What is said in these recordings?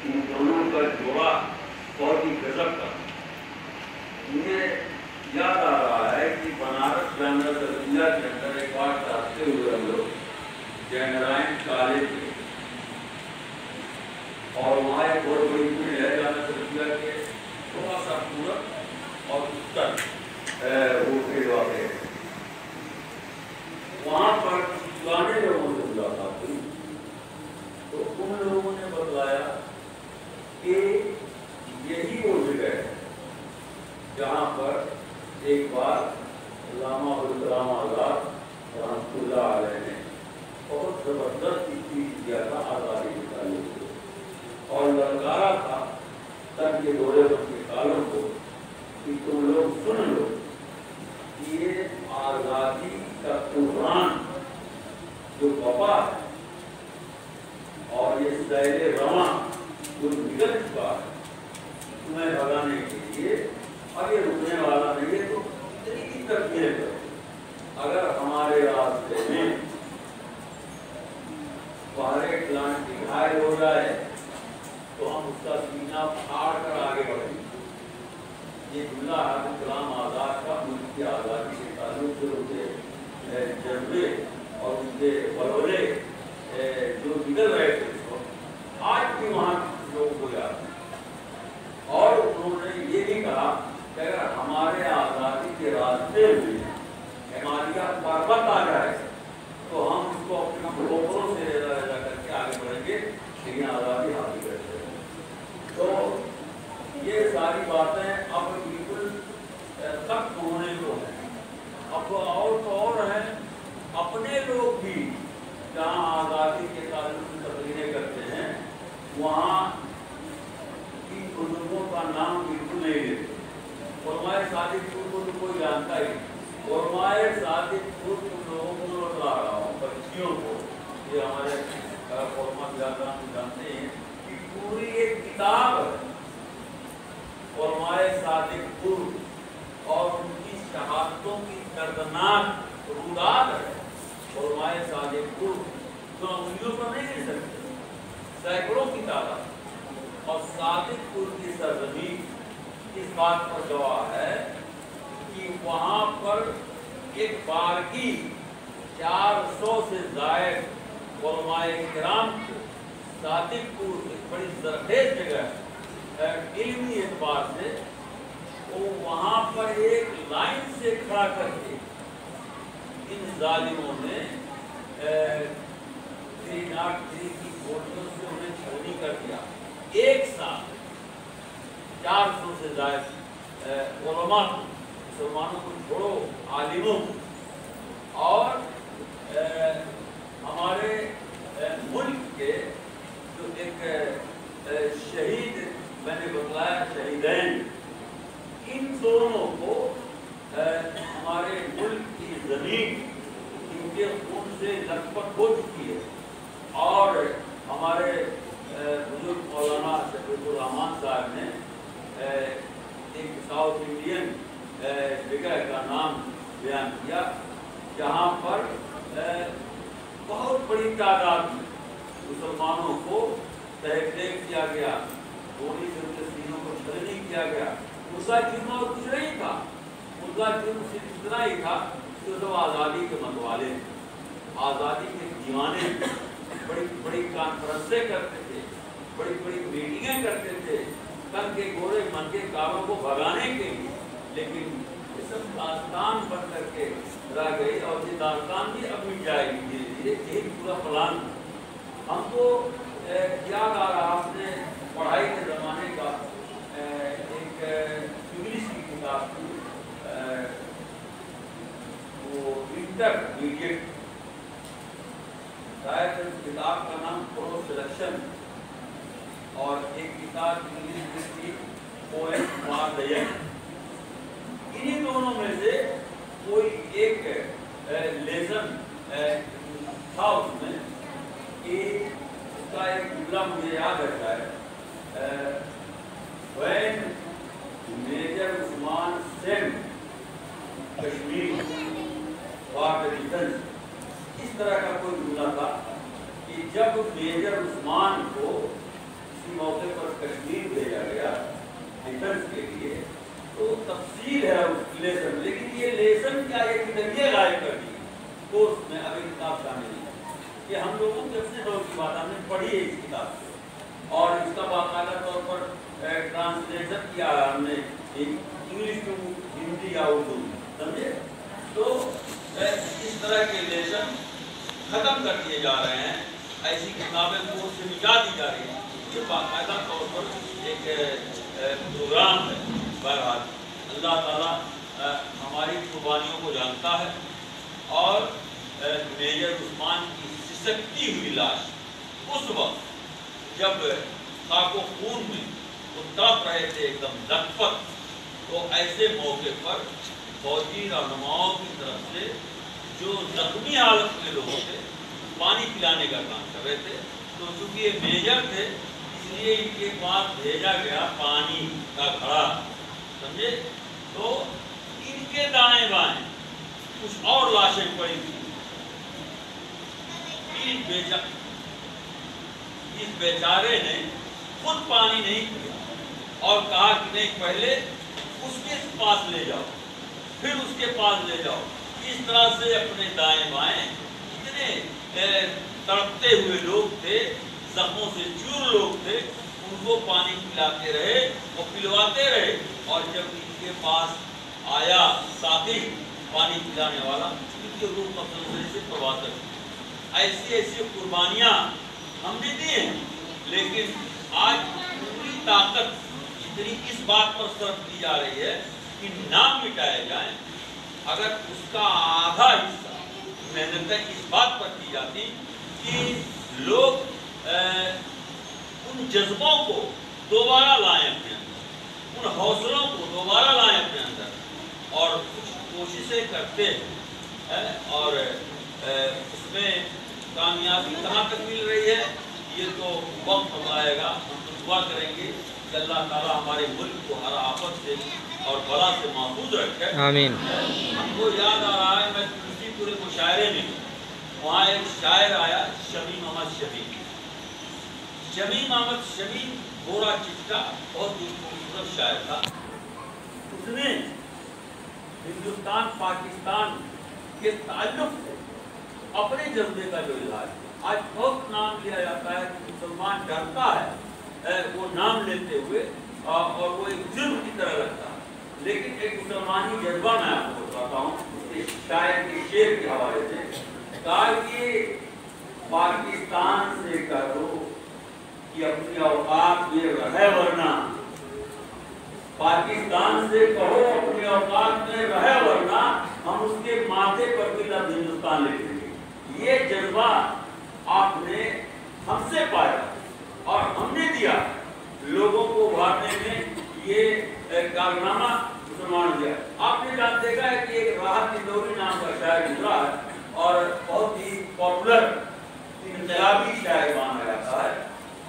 ان دونوں کا جوڑا بہت ہی گزب کا. مجھے یاد آ رہا ہے کہ بنارس جامعہ ملیہ کے اندر ایک بار راستے ہوئے ہم لوگ جے نارائن کالج میں, اور وہاں ایک بہت بڑی فیلڈ ہے جامعہ ملیہ کے تھوڑا سا پورب اور اتر وہ فیلڈ واقع ہے. وہاں پر پرانے لوگوں سے ملاقات ہوئی تو ان لوگوں نے بتلایا کہ یہی وہ جگہ ہے جہاں پر ایک بار علامہ ابوالکلام آزاد رحمۃ اللہ علیہ نے بہت زبردست چیز کیا تھا آزادی کے تعلق سے, اور للکارا تھا تب یہ دورے کے کالوں کو کہ تم لوگ سن لو یہ آزادی کا طوفان جو وبا ہے اور یہ سیل رواں جو نکل چکا ہے تمہیں بھگانے کے لیے, اب یہ رکنے والا نہیں ہے. تو اتنی کی ترقی کرو, اگر ہمارے راستے میں باہر اٹلانٹک گھائل ہو جائے تو ہم اس کا سینہ پھاڑ کر آگے بڑھیں گے. یہ جملہ ابوالکلام آزاد کا ملک کی آزادی کے تعلق سے ان کے جذبے اور ان کے بلولے جو نکل رہے تھے آج بھی وہاں لوگوں کو یاد ہے. اور انہوں نے یہ بھی کہا کہ اگر ہمارے آزادی کے راستے میں ہمالیہ پروت آ جائے تو ہم اس کو اپنے کھوپڑوں سے رضا کر کے آگے بڑھیں گے, لیکن آزادی حاصل کرتے ہیں. تو یہ ساری باتیں اب بالکل ختم ہونے کو ہیں. اب اور تو اور ہیں اپنے لوگ بھی جہاں آزادی کے تعلق سے تقریریں کرتے ہیں وہاں کی بزرگوں کا نام بالکل نہیں لیتے. علماء صادق پور کو تو کوئی جانتا ہی نہیں. علماء صادق پور کو لوگوں کو بتلا رہا ہوں, بچیوں کو, یہ ہمارے علماء زیادہ جانتے ہیں کہ پوری ایک کتاب ہے علماء صادق پور اور ان کی شہادتوں کی دردناک رودات ہے. علماء صادق پور تو انگلیوں پر نہیں گر سکتے, سینکڑوں کی تعداد. اور صادق پور کی سرزمین اس بات پر گواہ ہے کہ وہاں پر ایک بارگی 400 سے زائد علماء کرام کو صادق پور ایک بڑی زرخیز جگہ ہے علمی اعتبار سے, وہ وہاں پر ایک لائن سے کھڑا کر کے ان ظالموں نے 303 کی فوٹو سے انہیں چھلنی کر دیا. ایک ساتھ 400 سے زائد علماء کو, مسلمانوں کو چھوڑو عالموں کو, اور ہمارے ملک کے جو ایک شہید میں نے بتلایا شہیدین, ان دونوں کو ہمارے ملک کی زمین ان کے خون سے لت پت ہو چکی ہے. اور ہمارے بزرگ مولانا شفیق الرحمان صاحب نے ایک ساؤتھ انڈین جگہ کا نام بیان کیا جہاں پر بہت بڑی تعداد میں مسلمانوں کو تحقیق کیا گیا, گولی سے ان کے سینوں کو چھلنی کیا گیا. اس کا جرم اور کچھ نہیں تھا, ان کا جرم صرف اتنا ہی تھا کہ وہ آزادی کے متوالے, آزادی کے دیوانے, بڑی بڑی کانفرنسیں کرتے تھے, بڑی بڑی میٹنگیں کرتے تھے کل کے گورے من کے کاروں کو بھگانے کے لیے. لیکن یہ سب داستان بن کر کے رہ گئی, اور یہ داستان بھی اب مٹ جائے گی دھیرے دھیرے. یہی پورا پلان ہم کو یاد آ رہا اپنے پڑھائی کے زمانے کا ایک انگلش کی کتاب تھی, وہ انٹرمیڈیٹ, شاید اس کتاب کا نام پرو سلیکشن, اور ایک کتاب انگلش میں تھی پوئم فار دی ینگ. انہی دونوں میں سے کوئی ایک لیسن تھا اس میں کہ اس کا ایک جملہ مجھے یاد رہتا ہے, when Major Usman sent Kashmir for the defense. اس طرح کا کوئی جملہ تھا کہ جب میجر عثمان کو موقع پر کشمیر بھیجا گیا ڈیفنس کے لیے، تو تفصیل ہے اس لیسن، لیکن یہ لیسن کیا ایک ذریعے غائب کر دی کورس میں ابھی کتاب شامل نہیں ہے۔ یہ ہم لوگوں کے اپنے دور کی بات ہم نے پڑھی ہے اس کتاب سے، اور اس کا باقاعدہ طور پر ٹرانسلیشن کیا ہے ہم نے انگلش ٹو ہندی یا اردو، سمجھے؟ تو اس طرح کے لیسن ختم کر دیے جا رہے ہیں، ایسی کتابیں کورس سے نکال دی جا رہی ہیں۔ یہ باقاعدہ طور پر ایک پروگرام ہے۔ بہرحال اللہ تعالیٰ ہماری قربانیوں کو جانتا ہے، اور میجر عثمان کی سسکتی ہوئی لاش اس وقت جب خاک و خون میں وہ تڑپ رہے تھے ایک دم لطفت، تو ایسے موقع پر فوجی رہنماؤں کی طرف سے جو زخمی حالت میں لوگ تھے پانی پلانے کا کام کر رہے تھے، تو چونکہ یہ میجر تھے اس لیے ان کے پاس بھیجا گیا پانی کا گھڑا، سمجھے؟ تو ان کے دائیں بائیں کچھ اور لاشیں پڑی تھیں۔ اس بیچارے نے خود پانی نہیں پیا اور کہا کہ نہیں، پہلے اس کے پاس لے جاؤ پھر اس کے پاس لے جاؤ۔ اس طرح سے اپنے دائیں بائیں اتنے تڑپتے ہوئے لوگ تھے، زخموں سے چور لوگ تھے، ان کو پانی پلاتے رہے اور پلواتے رہے، اور جب ان کے پاس آیا ساتھی پانی پلانے والا، ان کے روح قبض ہونے سے پرواز کی۔ ایسی ایسی قربانیاں ہم نے دی ہیں، لیکن آج پوری طاقت اتنی اس بات پر صرف کی جا رہی ہے کہ نام مٹائے جائیں۔ اگر اس کا آدھا حصہ محنتیں اس بات پر کی جاتی کہ لوگ ان جذبوں کو دوبارہ لائیں اپنے اندر، ان حوصلوں کو دوبارہ لائیں اپنے اندر، اور کچھ کوششیں کرتے ہیں، اور اس میں کامیابی کہاں تک مل رہی ہے یہ تو وقت بتائے گا۔ ہم تو دعا کریں گے کہ اللہ تعالیٰ ہمارے ملک کو ہر آفت سے اور بلا سے محفوظ رکھے، آمین۔ ہم کو یاد آ رہا ہے، میں تلسی پورے مشاعرے میں وہاں ایک شاعر آیا، شمیم احمد شبیب۔ شمیم احمد شبیب گورا چٹا بہت ہی خوبصورت شاعر تھا۔ اس نے ہندوستان پاکستان کے تعلق سے اپنے جذبے کا جو اظہار ہے، آج بہت نام لیا جاتا ہے کہ مسلمان ڈرتا ہے وہ نام لیتے ہوئے، اور وہ ایک جرم کی طرح لگتا ہے، لیکن ایک مسلمانی جذبہ میں آپ کو بتاتا ہوں اس شاعر کے شعر کے حوالے سے۔ کہا کہ پاکستان سے کہو کہ اپنی اوقات میں رہے، ورنہ پاکستان سے کہو اپنی اوقات میں رہے، ورنہ ہم اس کے ماتھے پر بھی لفظ ہندوستان لکھ دیں گے۔ یہ جذبہ آپ نے ہم سے پایا اور ہم نے دیا لوگوں کو ابھارنے میں، یہ کارنامہ مسلمان دیا۔ آپ نے جان دیکھا ہے کہ ایک راحت اندوری نام کا شاعر گزرا ہے اور بہت ہی پاپولر انقلابی شاعر مانا جاتا ہے،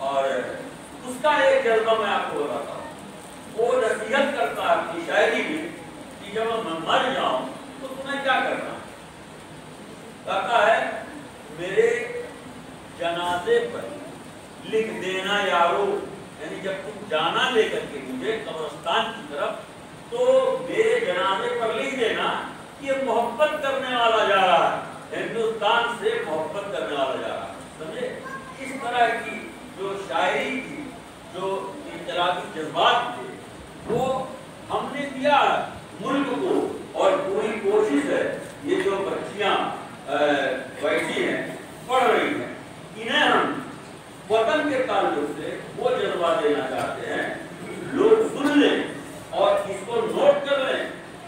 اور اس کا ایک جذبہ میں آپ کو بتاتا ہوں۔ وہ نصیحت کرتا ہے اپنی شاعری میں کہ جب میں مر جاؤں تو تمہیں کیا کرنا؟ کہتا ہے میرے جنازے پر لکھ دینا یارو، یعنی جب تم جانا لے کر کے مجھے قبرستان کی طرف، تو میرے جنازے پر لکھ دینا کہ یہ محبت کرنے والا جا رہا ہے، ہندوستان سے محبت کرنے والا جا رہا ہے، سمجھے؟ اس طرح کی جو شاعری کی جو انقلابی جذبات تھے وہ ہم نے دیا ملک کو، اور پوری کوشش ہے یہ جو بچیاں بیٹھی ہیں پڑھ رہی ہیں، انہیں ہم وطن کے تعلق سے وہ جذبہ دینا چاہتے ہیں۔ لوگ سن لیں اور اس کو نوٹ کر لیں،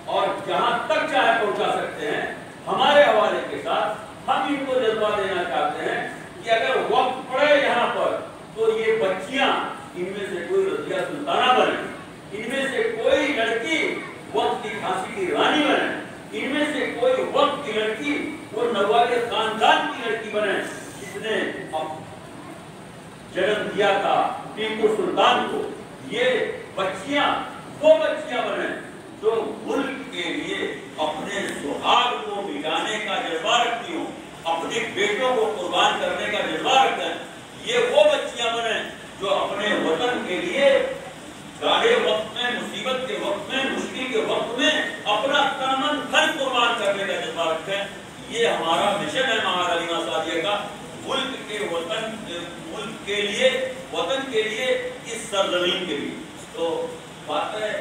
اور جہاں تک چاہے پہنچا سکتے ہیں ہمارے حوالے کے ساتھ۔ ہم ان کو جذبہ دینا چاہتے ہیں کہ اگر وقت پڑے یہاں پر تو یہ بچیاں، ان میں سے کوئی رضیہ سلطانہ بنے، ان میں سے کوئی لڑکی وقت کی جھانسی کی رانی بنے، ان میں سے کوئی وقت کی لڑکی وہ نواب خاندان کی لڑکی بنے جس نے جنم دیا تھا ٹیپو سلطان کو۔ یہ بچیاں وہ بچیاں بنے جو ملک کے لیے اپنے سہاگ کو مٹانے کا جذبہ رکھتی ہوں، اپنے بیٹوں کو قربان کرنے کا جذبہ رکھتے ہیں۔ یہ وہ بچیاں بنے جو اپنے وطن کے لیے گاڑے وقت میں، مصیبت کے وقت میں، مشکل کے وقت میں اپنا تن من دھن قربان کرنے کا جذبہ رکھتے ہیں. یہ ہمارا مشن ہے مہا کلمہ سعدیہ کا، ملک کے وطن، ملک کے لیے، وطن کے لیے، اس سرزمین کے لیے. تو باتیں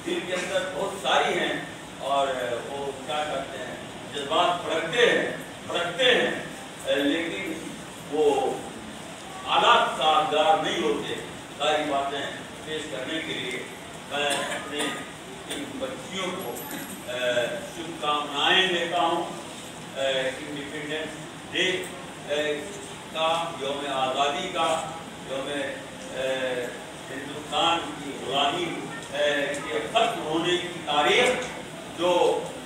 دل کے اندر بہت ساری ہیں اور وہ کیا کرتے ہیں، جذبات پھڑکتے ہیں، لیکن وہ آلات سازگار نہیں ہوتے. ساری باتیں پیش کرنے کے لیے میں اپنے ان بچیوں کو شبھ کامنائیں دیتا ہوں. انڈیپینڈنس ڈے کا، یوم آزادی کا، یوم ہندوستان کی غلامی کے ختم ہونے کی تاریخ جو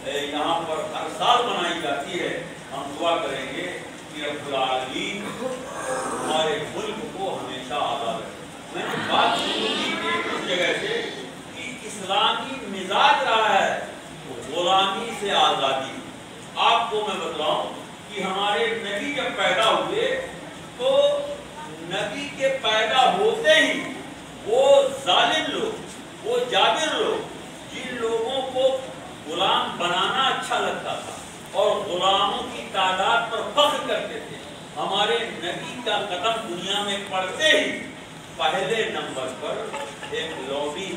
یہاں پر ہر سال منائی جاتی ہے. ہم دعا کریں گے کہ رب العالمین ہمارے ملک کو ہمیشہ آزاد رکھے. میں نے بات شروع کی تھی اس جگہ سے کہ اسلامی مزاج رہا ہے غلامی سے آزادی. آپ کو میں بتلاؤں کہ ہمارے نبی جب پیدا ہوئے تو نبی کے پیدا ہوتے ہی وہ ظالم لوگ، وہ جابر لوگ، جن لوگوں کو غلام بنانا اچھا لگتا تھا اور غلاموں کی تعداد پر فخر کرتے تھے، ہمارے نبی کا قدم دنیا میں پڑتے ہی پہلے نمبر پر ایک لوبی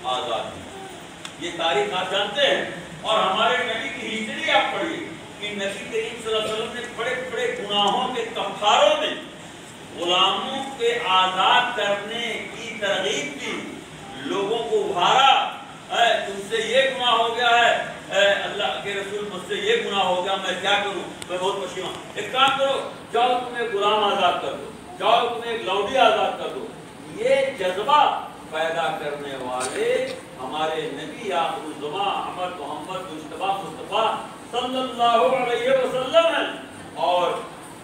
آزادی. یہ تاریخ آپ جانتے ہیں. اور ہمارے نبی کی ہسٹری آپ پڑھیے کہ نبی کریم صلی اللہ علیہ وسلم نے بڑے بڑے گناہوں کے کفاروں میں غلاموں کے آزاد کرنے کی ترغیب دی، لوگوں کو ابھارا. تم سے یہ گناہ ہو گیا ہے، اللہ کے رسول مجھ سے یہ گناہ ہو گیا، میں کیا کروں، میں بہت پشیمان. ایک کام کرو، جاؤ تم ایک غلام آزاد کر دو، جاؤ تم ایک لوڈی آزاد کر دو. یہ جذبہ پیدا کرنے والے ہمارے نبی آخر الزماں احمد محمد مصطفیٰ صلی اللہ علیہ وسلم ہیں. اور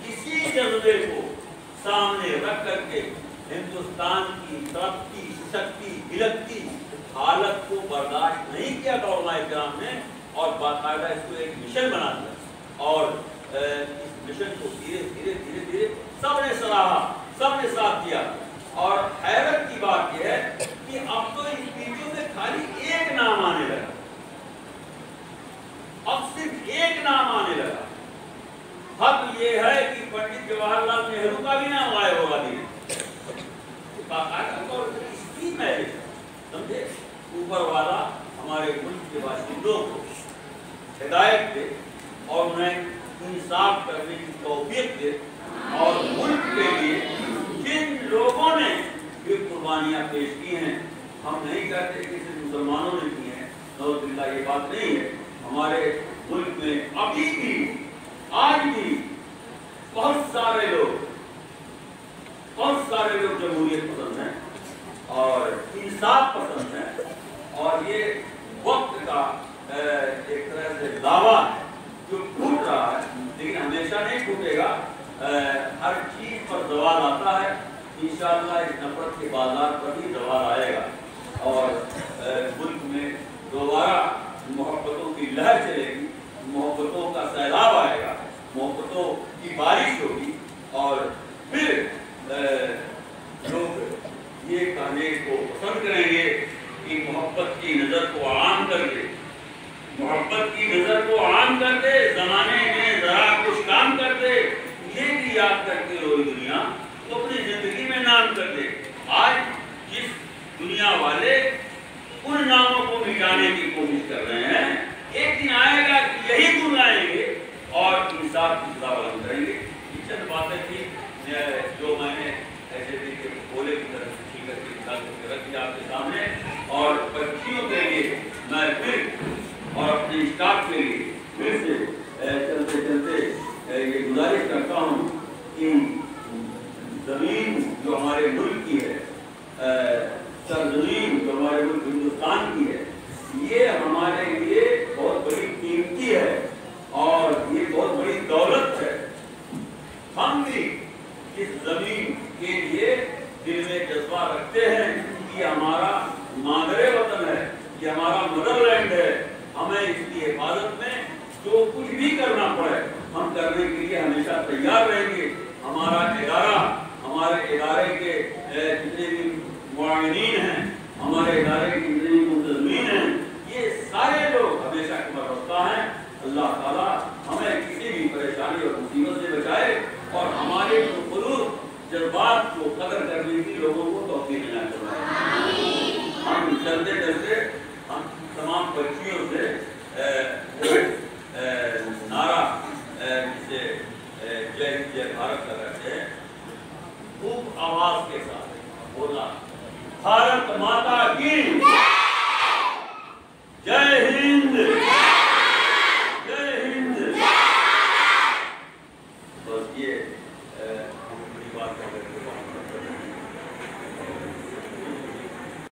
اسی جذبے کو سامنے رکھ کر کے ہندوستان کی ترقی، سکتی، بلکتی حالت کو برداشت نہیں کیا علماء کرام نے اور باقاعدہ اس کو ایک مشن بنا دیا. اور اس مشن کو دھیرے دھیرے دھیرے دھیرے سب نے سراہا، سب نے ساتھ دیا. اور حیرت کی بات یہ ہے کہ اب تو اس ویڈیو میں خالی ایک نام آنے لگا، اب صرف ایک نام آنے لگا. حق یہ ہے کہ پنڈت جواہر لال نہرو کا بھی نام غائب ہوگا نہیں. باقاعدہ طور پر اسکیم ہے، سمجھے، اوپر والا ہمارے ملک کے باشندوں کو ہدایت دے اور انہیں انصاف کرنے کی توفیق دے. اور ملک کے لیے جن لوگوں نے یہ قربانیاں پیش کی ہیں، ہم نہیں کہتے کہ صرف مسلمانوں نے کی ہیں، نعوذ باللہ، یہ بات نہیں ہے. ہمارے ملک میں ابھی بھی، آج بھی بہت سارے لوگ جمہوریت پسند ہیں اور انصاف پسند ہیں. اور یہ وقت کا ایک طرح سے دعویٰ ہے جو ٹوٹ رہا ہے، لیکن ہمیشہ نہیں ٹوٹے گا. ہر چیز پر زوال آتا ہے، انشاءاللہ اس نفرت کے بازار پر بھی زوال آئے گا اور ملک میں دوبارہ محبتوں کی لہر چلے گی، محبتوں کا سیلاب آئے گا، محبتوں کی بارش ہوگی. اور پھر لوگ یہ کہنے کو پسند کریں گے کہ محبت کی نظر کو عام کر دے، محبت کی نظر کو عام کر دے، زمانے میں ذرا کچھ کام کر دے، یہ بھی یاد کر کے روئی دنیا تو اپنی زندگی میں نام کر دے. آج جس دنیا والے ان ناموں کو مٹانے کی کوشش کر رہے ہیں، ایک دن آئے گا کہ یہی دن لائیں گے اور انصاف کی سزا بلند کریں گے. یہ چند باتیں تھی جو میں نے ایسے دن کے بولے کی طرف سے ٹھیک کر کے رکھ دیا آپ کے سامنے. اور بچیوں کے لیے میں پھر اور اپنے اسٹاف کے لیے پھر سے چلتے چلتے یہ گزارش کرتا ہوں کہ زمین جو ہمارے ملک کی ہے، سرزمین جو ہمارے ملک ہندوستان کی ہے، یہ ہمارے لیے بہت بڑی قیمتی ہے اور یہ بہت بڑی دولت ہے. ہم بھی اس زمین کے لیے دل میں جذبہ رکھتے ہیں کہ یہ ہمارا مادر وطن ہے، یہ ہمارا مدر لینڈ ہے. ہمیں اس کی حفاظت میں جو کچھ بھی کرنا پڑے ہم کرنے کے لیے ہمیشہ تیار رہیں گے. ہمارا ادارہ ہمارے ادارے کے جتنے بھی معاونین